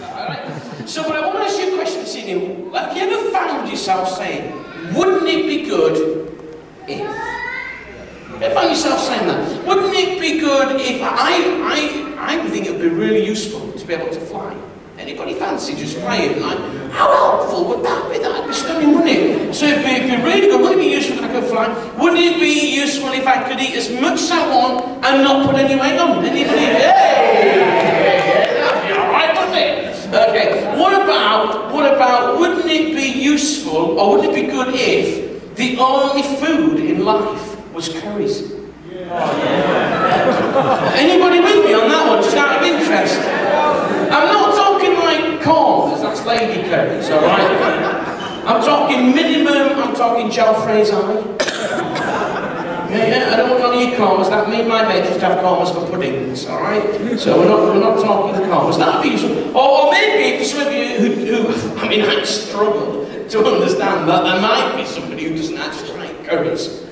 Alright? So, but I want to ask you a question this evening. Have you ever found yourself saying, wouldn't it be good if? Have you found yourself saying that? Wouldn't it be good if I would think it would be really useful to be able to fly. Anybody fancy just flying? Like, how helpful would that be? That'd be stunning, wouldn't it? So it'd be really good. Wouldn't it be useful if I could fly? Wouldn't it be useful if I could eat as much as I want and not put any weight on? Anybody? Hey! That'd be alright, wouldn't it? Okay. What about, wouldn't it be useful, or wouldn't it be good if the only food in life was curries? Anybody with me on that one, just out of interest? I'm not talking like corn, because that's lady curries, alright? I'm talking minimum, I'm talking jalfrezi. Yeah, I don't want none of your corners. That me and my mate just have corners for puddings, alright? So we're not talking the corners. That'd be useful. Or maybe for some of you who I mean, I struggle to understand that there might be somebody who doesn't actually like curries.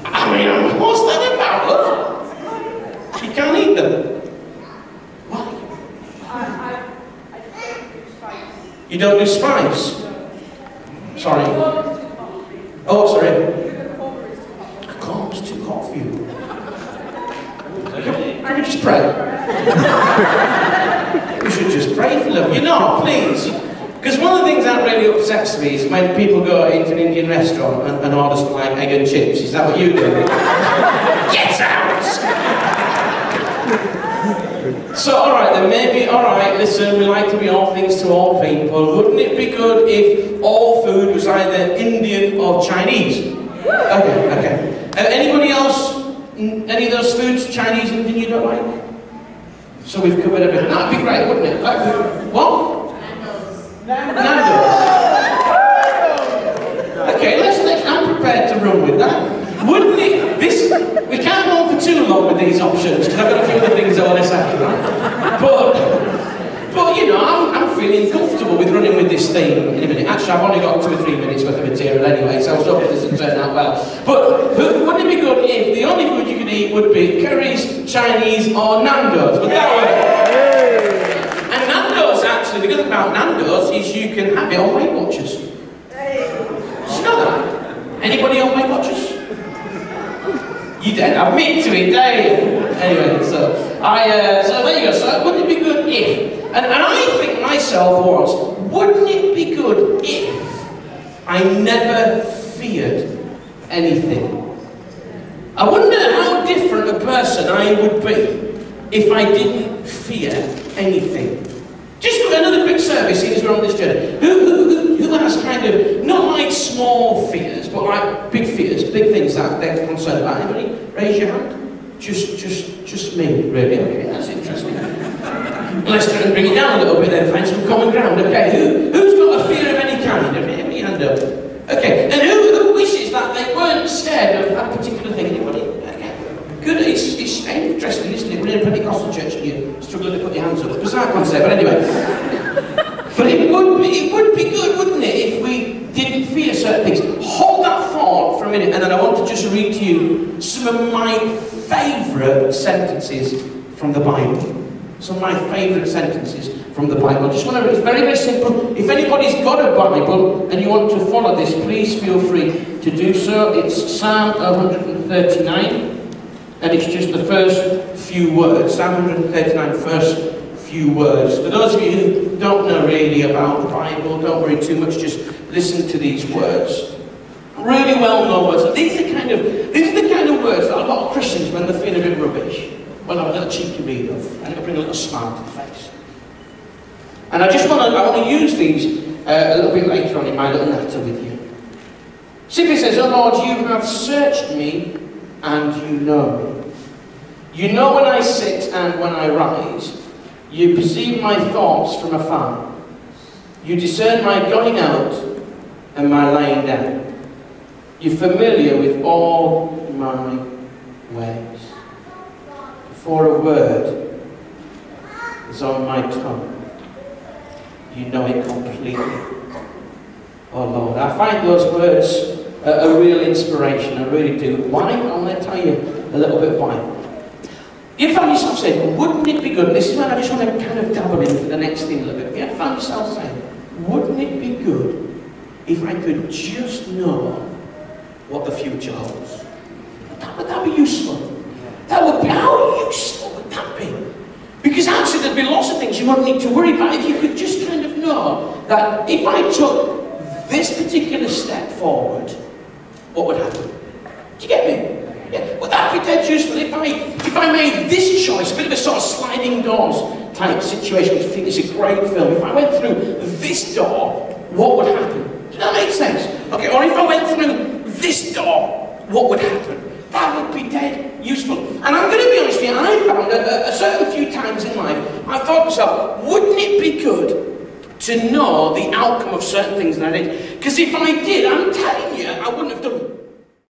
I mean, what's that about, love? You can't eat them. Why? I don't do spice. You don't do spice? Sorry. Oh, sorry. Corn's too hot for you. Can we just pray? We should just pray for them. You know, please. Because one of the things that really upsets me is when people go into an Indian restaurant and order something like egg and chips. Is that what you do? Get out! So, alright then, maybe, alright, listen, we like to be all things to all people. Wouldn't it be good if all food was either Indian or Chinese? Okay. Anybody else, any of those foods, Chinese, Indian, you don't like? So we've covered everything. That'd be great, wouldn't it? What? Nando's. Okay, I'm prepared to run with that. Wouldn't it? We can't go on for too long with these options, because I've got a few other things I want to say, right? But you know, I'm feeling comfortable with running with this theme in a minute. Actually, I've only got 2 or 3 minutes worth of material anyway, so I was hoping this would turn out well. But wouldn't it be good if the only food you could eat would be curries, Chinese, or Nando's? Would that work? And Nando's, actually, the good thing about Nando's is you can have it on Weight Watchers. Did you know that? Anybody on Weight Watchers? You don't admit to it, don't you? Anyway, so there you go. So wouldn't it be good if? And I think myself wouldn't it be good if I never feared anything? I wonder how different a person I would be if I didn't fear anything. Just another quick survey, seeing as we're on this journey. Who has kind of, not like small fears, but like big fears, big things that they're concerned about? Anybody? Raise your hand. Just me, really. Okay, that's interesting. Let's try and bring it down a little bit then, find some common ground. Okay, who's got a fear of any kind? Any hand up? Okay, and who wishes that they weren't scared of that particular thing? Anybody? Okay. Good, it's interesting, isn't it? We're in a Pentecostal church and you're struggling to put your hands up. It's a bizarre concept, but anyway. But it would be good, wouldn't it, if we didn't fear certain things. Hold that thought for a minute, and then I want to just read to you some of my favourite sentences from the Bible. Some of my favourite sentences from the Bible. Just want to, it's very, very simple. If anybody's got a Bible and you want to follow this, please feel free to do so. It's Psalm 139, and it's just the first few words. Psalm 139, first few words. For those of you who don't know really about the Bible, don't worry too much, just listen to these words. Really well-known words. These are the kind of words that a lot of Christians, when they're feeling a bit rubbish, will have a little cheeky read of, and it'll bring a little smile to the face. And I want to use these a little bit later on in my little natter with you. Simply says, "Oh Lord, you have searched me, and you know me. You know when I sit and when I rise. You perceive my thoughts from afar. You discern my going out and my lying down. You're familiar with all my ways. Before a word is on my tongue, you know it completely. Oh Lord," I find those words a real inspiration, I really do. Why? I'm going to tell you a little bit why. You found yourself saying, wouldn't it be good, and this is when I just want to kind of dabble in for the next thing a little bit. If you ever found yourself saying, wouldn't it be good if I could just know what the future holds? Would that be useful? That would be, how useful would that be? Because actually there'd be lots of things you wouldn't need to worry about if you could just kind of know that if I took this particular step forward, what would happen? Do you get me? Yeah. Would that be dead useful if I made this choice, a bit of a sort of sliding doors type situation, which I think is a great film. If I went through this door, what would happen? Does that make sense? Okay, or if I went through this door, what would happen? That would be dead useful. And I'm going to be honest with you, I found a certain few times in life, I thought to myself, wouldn't it be good to know the outcome of certain things that I did? Because if I did, I'm telling